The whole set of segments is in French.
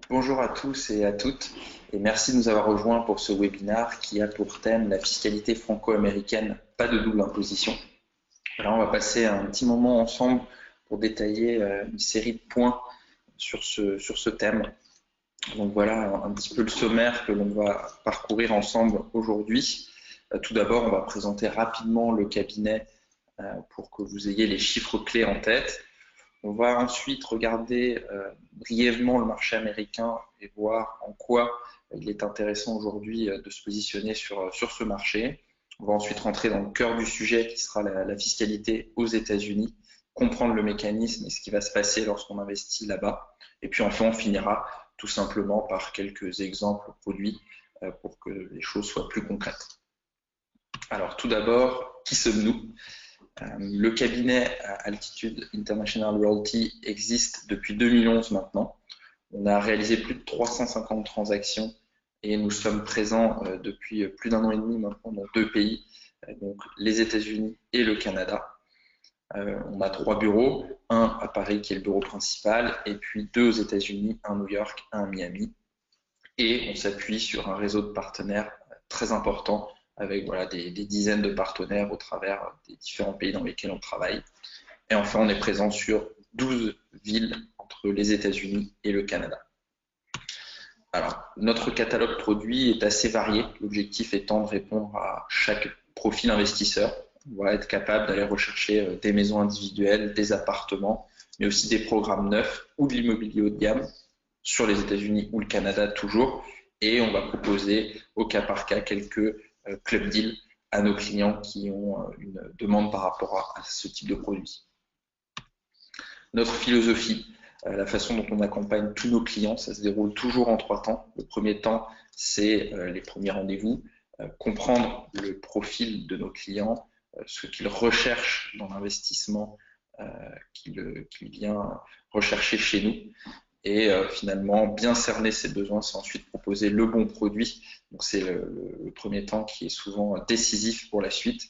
Bonjour à tous et à toutes et merci de nous avoir rejoints pour ce webinaire qui a pour thème la fiscalité franco-américaine, pas de double imposition. Alors on va passer un petit moment ensemble pour détailler une série de points sur ce thème. Donc voilà un petit peu le sommaire que l'on va parcourir ensemble aujourd'hui. Tout d'abord, on va présenter rapidement le cabinet pour que vous ayez les chiffres clés en tête. On va ensuite regarder brièvement le marché américain et voir en quoi il est intéressant aujourd'hui de se positionner sur ce marché. On va ensuite rentrer dans le cœur du sujet qui sera la fiscalité aux États-Unis, comprendre le mécanisme et ce qui va se passer lorsqu'on investit là-bas. Et puis enfin, on finira tout simplement par quelques exemples produits pour que les choses soient plus concrètes. Alors tout d'abord, qui sommes-nous ? Le cabinet Altitude International Realty existe depuis 2011 maintenant. On a réalisé plus de 350 transactions et nous sommes présents depuis plus d'un an et demi maintenant dans deux pays, donc les États-Unis et le Canada. On a trois bureaux, un à Paris qui est le bureau principal, et puis deux aux États-Unis, un à New York, un à Miami. Et on s'appuie sur un réseau de partenaires très important avec des dizaines de partenaires au travers des différents pays dans lesquels on travaille. Et enfin, on est présent sur 12 villes entre les États-Unis et le Canada. Alors, notre catalogue produit est assez varié, l'objectif étant de répondre à chaque profil investisseur. On va être capable d'aller rechercher des maisons individuelles, des appartements, mais aussi des programmes neufs ou de l'immobilier haut de gamme sur les États-Unis ou le Canada toujours. Et on va proposer au cas par cas quelques club deals à nos clients qui ont une demande par rapport à ce type de produit. Notre philosophie, la façon dont on accompagne tous nos clients, ça se déroule toujours en trois temps. Le premier temps, c'est les premiers rendez-vous, comprendre le profil de nos clients, ce qu'ils recherchent dans l'investissement qu'il vient rechercher chez nous. Et finalement, bien cerner ses besoins, c'est ensuite proposer le bon produit. Donc c'est le premier temps qui est souvent décisif pour la suite.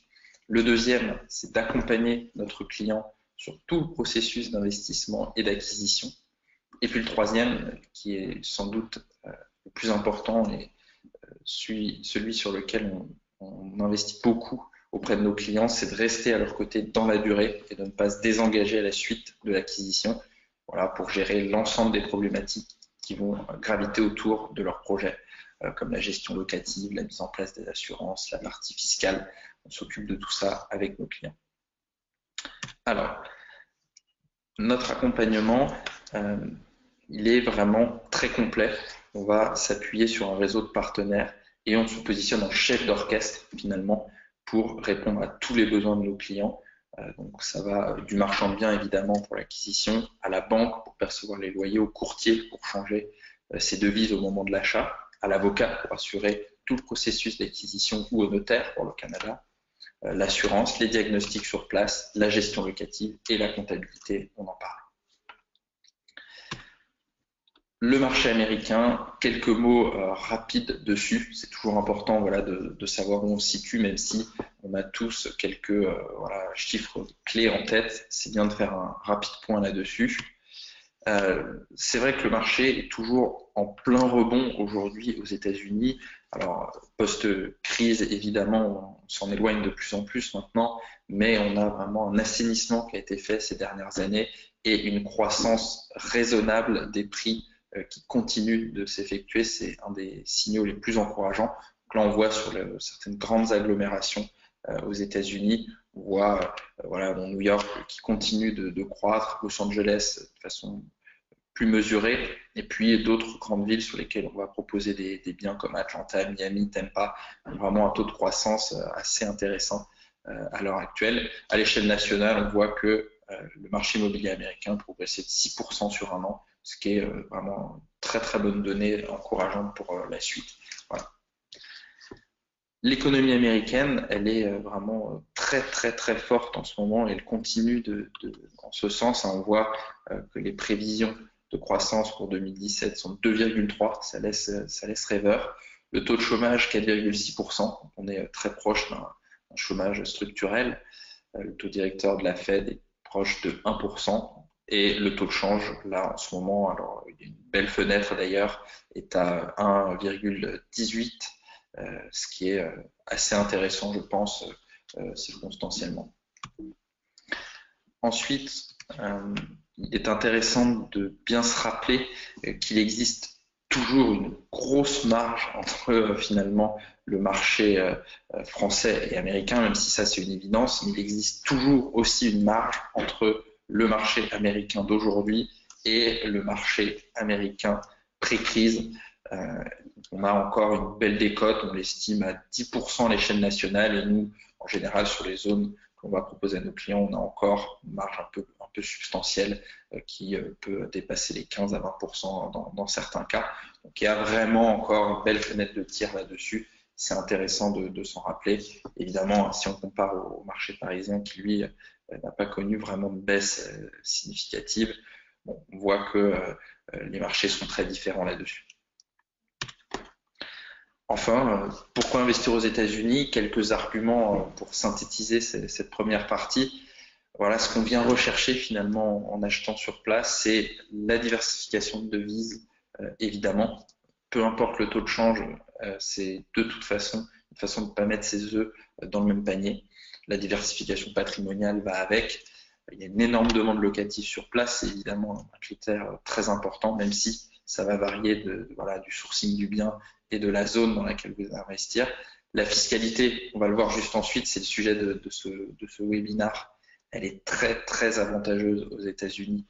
Le deuxième, c'est d'accompagner notre client sur tout le processus d'investissement et d'acquisition. Et puis le troisième, qui est sans doute le plus important et celui sur lequel on investit beaucoup auprès de nos clients, c'est de rester à leur côté dans la durée et de ne pas se désengager à la suite de l'acquisition. Voilà, pour gérer l'ensemble des problématiques qui vont graviter autour de leur projet, comme la gestion locative, la mise en place des assurances, la partie fiscale. On s'occupe de tout ça avec nos clients. Alors, notre accompagnement, il est vraiment très complet. On va s'appuyer sur un réseau de partenaires et on se positionne en chef d'orchestre finalement pour répondre à tous les besoins de nos clients. Donc ça va du marchand de biens évidemment pour l'acquisition, à la banque pour percevoir les loyers, au courtier pour changer ses devises au moment de l'achat, à l'avocat pour assurer tout le processus d'acquisition ou au notaire pour le Canada, l'assurance, les diagnostics sur place, la gestion locative et la comptabilité, on en parle. Le marché américain, quelques mots rapides dessus. C'est toujours important de savoir où on se situe, même si on a tous quelques chiffres clés en tête. C'est bien de faire un rapide point là-dessus. C'est vrai que le marché est toujours en plein rebond aujourd'hui aux États-Unis. Alors, post-crise, évidemment, on s'en éloigne de plus en plus maintenant, mais on a vraiment un assainissement qui a été fait ces dernières années et une croissance raisonnable des prix qui continue de s'effectuer. C'est un des signaux les plus encourageants. Donc là, on voit sur certaines grandes agglomérations aux États-Unis, on voit New York qui continue de croître, Los Angeles de façon plus mesurée, et puis d'autres grandes villes sur lesquelles on va proposer des biens comme Atlanta, Miami, Tampa, vraiment un taux de croissance assez intéressant à l'heure actuelle. À l'échelle nationale, on voit que le marché immobilier américain progressait de 6% sur un an, ce qui est vraiment une très très bonne donnée encourageante pour la suite. Voilà. L'économie américaine, elle est vraiment très très très forte en ce moment et elle continue en ce sens. On voit que les prévisions de croissance pour 2017 sont 2,3, ça laisse rêveur. Le taux de chômage 4,6%, on est très proche d'un chômage structurel. Le taux directeur de la Fed est proche de 1%, Et le taux de change, là, en ce moment, alors il y a une belle fenêtre d'ailleurs, est à 1,18, ce qui est assez intéressant, je pense, circonstanciellement. Ensuite, il est intéressant de bien se rappeler qu'il existe toujours une grosse marge entre finalement le marché français et américain, même si ça c'est une évidence, mais il existe toujours aussi une marge entre le marché américain d'aujourd'hui et le marché américain pré-crise. On a encore une belle décote, on l'estime à 10% à l'échelle nationale, et nous, en général, sur les zones qu'on va proposer à nos clients, on a encore une marge un peu substantielle qui peut dépasser les 15 à 20% dans certains cas. Donc il y a vraiment encore une belle fenêtre de tir là-dessus. C'est intéressant de s'en rappeler. Évidemment, si on compare au marché parisien qui, lui, n'a pas connu vraiment de baisse significative, bon, on voit que les marchés sont très différents là-dessus. Enfin, pourquoi investir aux États-Unis? Quelques arguments pour synthétiser cette première partie. Voilà, ce qu'on vient rechercher finalement en achetant sur place, c'est la diversification de devises, évidemment. Peu importe le taux de change, c'est de toute façon une façon de ne pas mettre ses œufs dans le même panier. La diversification patrimoniale va avec. Il y a une énorme demande locative sur place, c'est évidemment un critère très important, même si ça va varier du sourcing du bien et de la zone dans laquelle vous allez investir. La fiscalité, on va le voir juste ensuite, c'est le sujet de ce webinaire. Elle est très très avantageuse aux États-Unis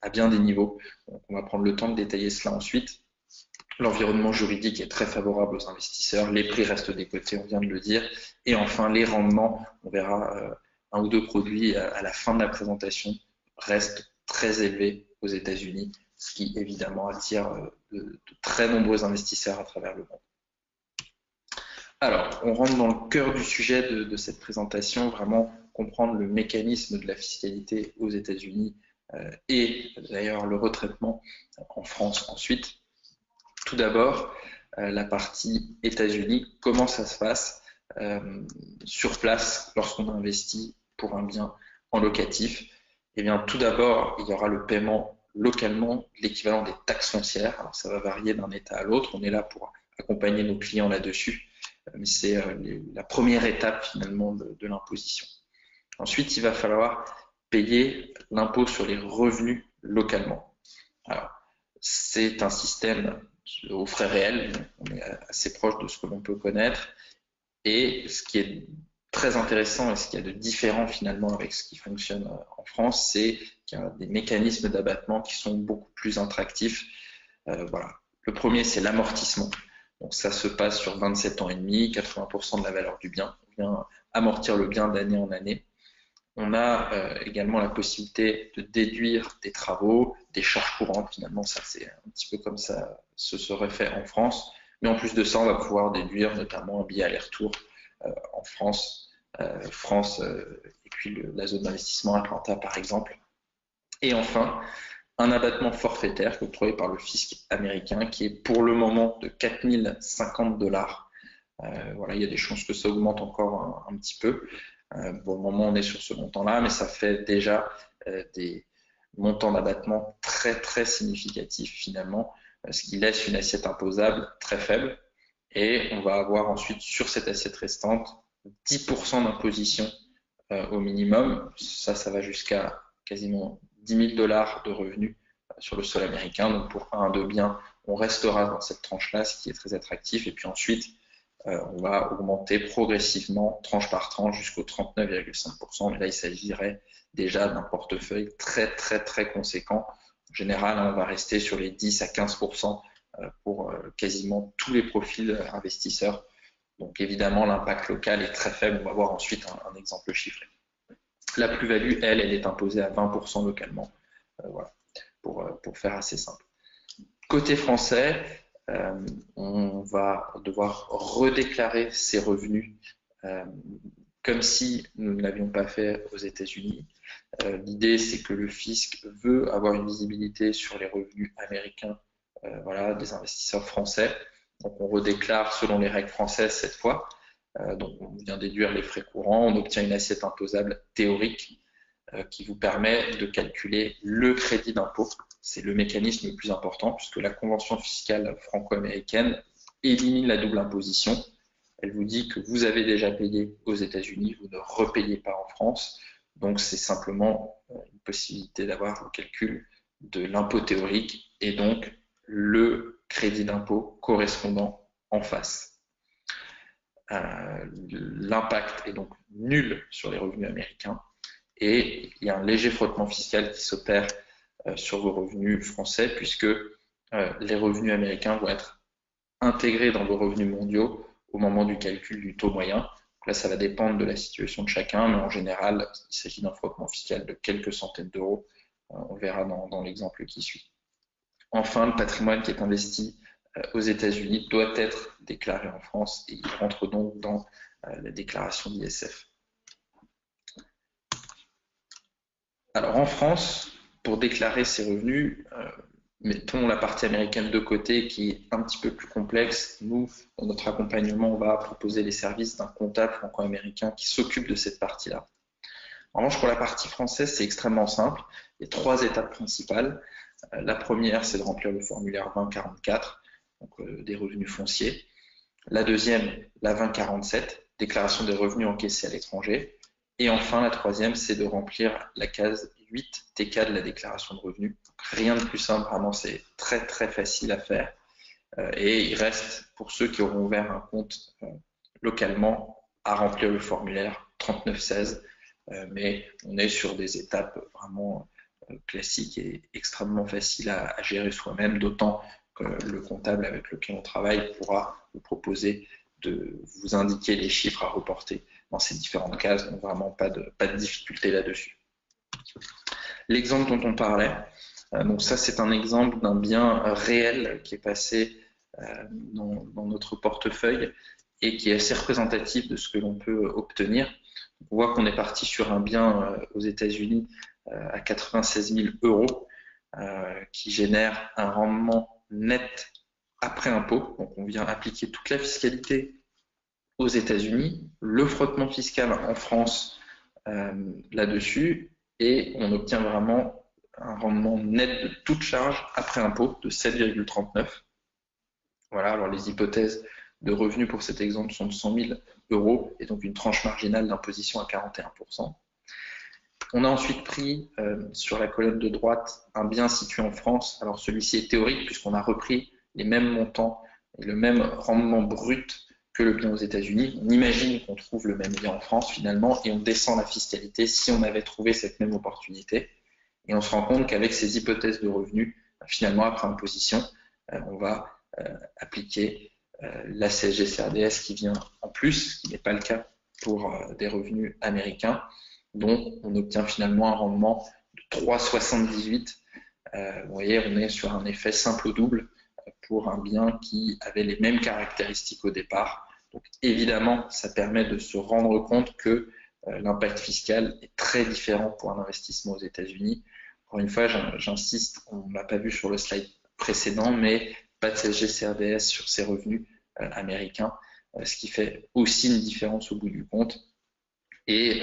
à bien des niveaux. Donc, on va prendre le temps de détailler cela ensuite. L'environnement juridique est très favorable aux investisseurs, les prix restent décotés, on vient de le dire, et enfin les rendements, on verra un ou deux produits à la fin de la présentation, restent très élevés aux États-Unis, ce qui évidemment attire de très nombreux investisseurs à travers le monde. Alors, on rentre dans le cœur du sujet de cette présentation, vraiment comprendre le mécanisme de la fiscalité aux États-Unis et d'ailleurs le retraitement en France ensuite. Tout d'abord, la partie États-Unis, comment ça se passe sur place lorsqu'on investit pour un bien en locatif? Eh bien, tout d'abord, il y aura le paiement localement, l'équivalent des taxes foncières. Alors, ça va varier d'un État à l'autre. On est là pour accompagner nos clients là-dessus, mais c'est la première étape finalement de l'imposition. Ensuite, il va falloir payer l'impôt sur les revenus localement. Alors, c'est un système aux frais réels, on est assez proche de ce que l'on peut connaître, et ce qui est très intéressant et ce qu'il y a de différent finalement avec ce qui fonctionne en France, c'est qu'il y a des mécanismes d'abattement qui sont beaucoup plus attractifs. Voilà. Le premier, c'est l'amortissement. Donc ça se passe sur 27 ans et demi, 80% de la valeur du bien. On vient amortir le bien d'année en année. On a également la possibilité de déduire des travaux, des charges courantes. Finalement, ça c'est un petit peu comme ça se serait fait en France. Mais en plus de ça, on va pouvoir déduire notamment un billet aller-retour en France, et puis la zone d'investissement Atlanta par exemple. Et enfin, un abattement forfaitaire octroyé par le fisc américain qui est pour le moment de 4 050 $. Voilà, il y a des chances que ça augmente encore un petit peu. Pour le moment, on est sur ce montant-là, mais ça fait déjà des montants d'abattement très très significatifs finalement, ce qui laisse une assiette imposable très faible. Et on va avoir ensuite sur cette assiette restante 10% d'imposition au minimum. Ça va jusqu'à quasiment 10 000 $ de revenus sur le sol américain. Donc pour un de biens, on restera dans cette tranche-là, ce qui est très attractif. Et puis ensuite, on va augmenter progressivement, tranche par tranche, jusqu'au 39,5%. Mais là, il s'agirait déjà d'un portefeuille très, très, très conséquent. En général, on va rester sur les 10 à 15% pour quasiment tous les profils investisseurs. Donc évidemment, l'impact local est très faible. On va voir ensuite un exemple chiffré. La plus-value, elle est imposée à 20% localement. Voilà, pour faire assez simple. Côté français, on va devoir redéclarer ses revenus comme si nous ne l'avions pas fait aux États-Unis. L'idée, c'est que le fisc veut avoir une visibilité sur les revenus américains des investisseurs français. Donc, on redéclare selon les règles françaises cette fois. Donc, on vient déduire les frais courants, on obtient une assiette imposable théorique. qui vous permet de calculer le crédit d'impôt. C'est le mécanisme le plus important puisque la convention fiscale franco-américaine élimine la double imposition. Elle vous dit que vous avez déjà payé aux États-Unis, vous ne repayez pas en France. Donc, c'est simplement une possibilité d'avoir le calcul de l'impôt théorique et donc le crédit d'impôt correspondant en face. L'impact est donc nul sur les revenus américains et il y a un léger frottement fiscal qui s'opère sur vos revenus français puisque les revenus américains vont être intégrés dans vos revenus mondiaux au moment du calcul du taux moyen. Donc là, ça va dépendre de la situation de chacun, mais en général, il s'agit d'un frottement fiscal de quelques centaines d'euros. On verra dans l'exemple qui suit. Enfin, le patrimoine qui est investi aux États-Unis doit être déclaré en France et il rentre donc dans la déclaration d'ISF. Alors en France, pour déclarer ses revenus, mettons la partie américaine de côté qui est un petit peu plus complexe. Nous, dans notre accompagnement, on va proposer les services d'un comptable franco-américain qui s'occupe de cette partie-là. En revanche, pour la partie française, c'est extrêmement simple. Il y a 3 étapes principales. La première, c'est de remplir le formulaire 2044, donc des revenus fonciers. La deuxième, la 2047, déclaration des revenus encaissés à l'étranger. Et enfin, la troisième, c'est de remplir la case 8 TK de la déclaration de revenus. Donc, rien de plus simple, vraiment, c'est très très facile à faire. Et il reste, pour ceux qui auront ouvert un compte localement, à remplir le formulaire 3916. Mais on est sur des étapes vraiment classiques et extrêmement faciles à gérer soi-même, d'autant que le comptable avec lequel on travaille pourra vous proposer de vous indiquer les chiffres à reporter dans ces différentes cases, donc vraiment pas de difficulté là-dessus. L'exemple dont on parlait, donc ça c'est un exemple d'un bien réel qui est passé dans notre portefeuille et qui est assez représentatif de ce que l'on peut obtenir. On voit qu'on est parti sur un bien aux États-Unis à 96 000 euros qui génère un rendement net après impôt. Donc on vient appliquer toute la fiscalité aux États-Unis, le frottement fiscal en France là-dessus, et on obtient vraiment un rendement net de toute charge après impôt de 7,39. Voilà, alors les hypothèses de revenus pour cet exemple sont de 100 000 euros et donc une tranche marginale d'imposition à 41%. On a ensuite pris sur la colonne de droite un bien situé en France. Alors celui-ci est théorique puisqu'on a repris les mêmes montants et le même rendement brut que le bien aux États-Unis. On imagine qu'on trouve le même bien en France finalement et on descend la fiscalité si on avait trouvé cette même opportunité. Et on se rend compte qu'avec ces hypothèses de revenus, finalement après imposition, on va appliquer la CSG-CRDS qui vient en plus, ce qui n'est pas le cas pour des revenus américains, dont on obtient finalement un rendement de 3,78. Vous voyez, on est sur un effet simple au double pour un bien qui avait les mêmes caractéristiques au départ. Donc évidemment, ça permet de se rendre compte que l'impact fiscal est très différent pour un investissement aux États-Unis. Encore une fois, j'insiste, on ne l'a pas vu sur le slide précédent, mais pas de CSG-CRDS sur ces revenus américains, ce qui fait aussi une différence au bout du compte. Et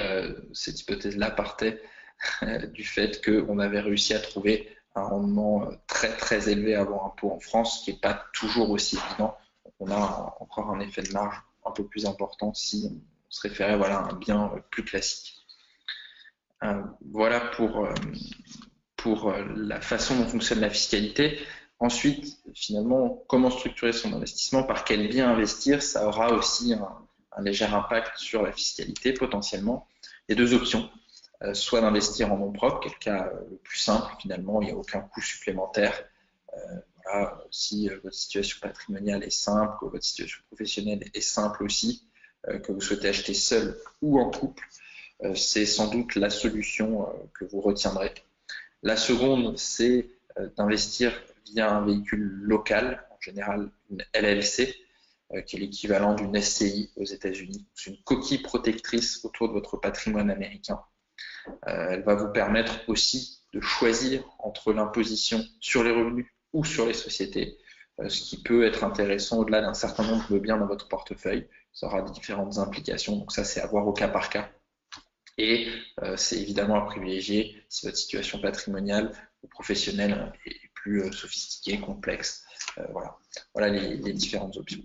cette hypothèse-là partait du fait qu'on avait réussi à trouver un rendement très très élevé avant impôt en France, ce qui n'est pas toujours aussi évident. Donc on a encore un effet de marge un peu plus important si on se référait à un bien plus classique. Voilà pour la façon dont fonctionne la fiscalité. Ensuite, finalement, comment structurer son investissement, par quel bien investir, ça aura aussi un léger impact sur la fiscalité potentiellement. Il y a 2 options, soit d'investir en nom propre, quel cas le plus simple finalement, il n'y a aucun coût supplémentaire. Voilà, si votre situation patrimoniale est simple, que votre situation professionnelle est simple aussi, que vous souhaitez acheter seul ou en couple, c'est sans doute la solution que vous retiendrez. La seconde, c'est d'investir via un véhicule local, en général une LLC, qui est l'équivalent d'une SCI aux États-Unis. C'est une coquille protectrice autour de votre patrimoine américain. Elle va vous permettre aussi de choisir entre l'imposition sur les revenus ou sur les sociétés, ce qui peut être intéressant au-delà d'un certain nombre de biens dans votre portefeuille. Ça aura différentes implications, donc ça c'est à voir au cas par cas. Et c'est évidemment à privilégier si votre situation patrimoniale ou professionnelle est plus sophistiquée, complexe. Voilà les différentes options.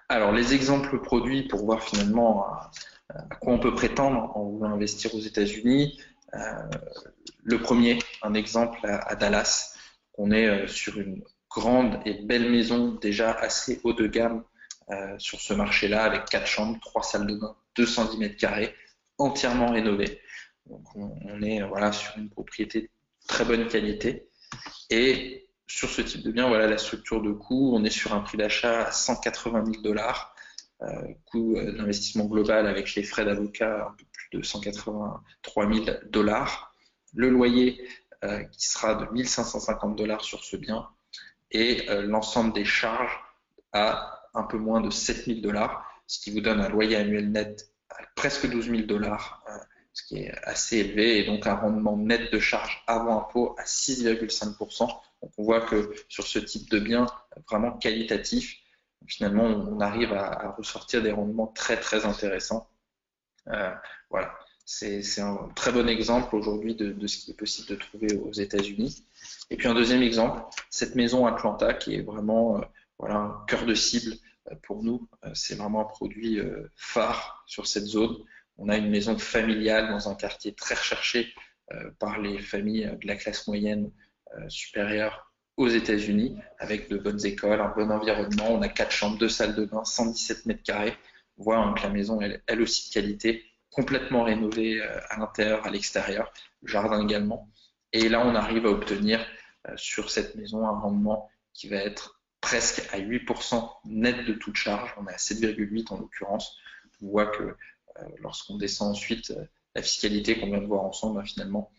Alors, les exemples produits pour voir finalement à quoi on peut prétendre en voulant investir aux États-Unis. Le premier, un exemple à Dallas. On est sur une grande et belle maison déjà assez haut de gamme sur ce marché-là avec 4 chambres, 3 salles de bain, 210 mètres carrés, entièrement rénovée. Donc on est voilà, sur une propriété de très bonne qualité. Et sur ce type de bien, voilà la structure de coût. On est sur un prix d'achat à 180 000 $, coût d'investissement global avec les frais d'avocat un peu plus de 183 000 $. Le loyer qui sera de 1 550 $ sur ce bien et l'ensemble des charges à un peu moins de 7 000 $, ce qui vous donne un loyer annuel net à presque 12 000 $, ce qui est assez élevé, et donc un rendement net de charge avant impôt à 6,5%. Donc on voit que sur ce type de bien vraiment qualitatif, finalement on arrive à ressortir des rendements très très intéressants. Voilà, c'est un très bon exemple aujourd'hui de ce qui est possible de trouver aux États-Unis. Et puis un deuxième exemple, cette maison Atlanta qui est vraiment voilà, un cœur de cible pour nous. C'est vraiment un produit phare sur cette zone. On a une maison familiale dans un quartier très recherché par les familles de la classe moyenne supérieure aux États-Unis, avec de bonnes écoles, un bon environnement. On a 4 chambres, 2 salles de bain, 117 mètres carrés. On voit hein, que la maison, elle aussi de qualité, complètement rénovée à l'intérieur, à l'extérieur, le jardin également. Et là, on arrive à obtenir sur cette maison un rendement qui va être presque à 8% net de toute charge. On est à 7,8 en l'occurrence. On voit que lorsqu'on descend ensuite la fiscalité qu'on vient de voir ensemble, finalement,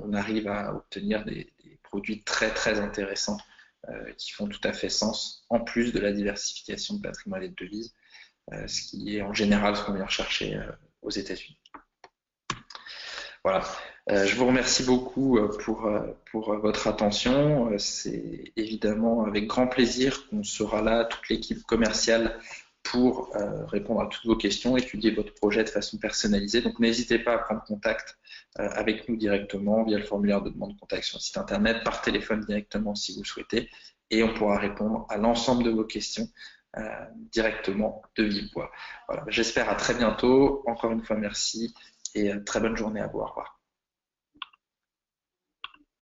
on arrive à obtenir des produits très très intéressants qui font tout à fait sens, en plus de la diversification de patrimoine et de devises, ce qui est en général ce qu'on vient rechercher aux États-Unis. Voilà. Je vous remercie beaucoup pour votre attention. C'est évidemment avec grand plaisir qu'on sera là, toute l'équipe commerciale, pour répondre à toutes vos questions, étudier votre projet de façon personnalisée. Donc n'hésitez pas à prendre contact avec nous directement via le formulaire de demande de contact sur le site internet, par téléphone directement si vous le souhaitez, et on pourra répondre à l'ensemble de vos questions directement de vive voix. Voilà. J'espère à très bientôt. Encore une fois, merci et très bonne journée à vous. Au revoir.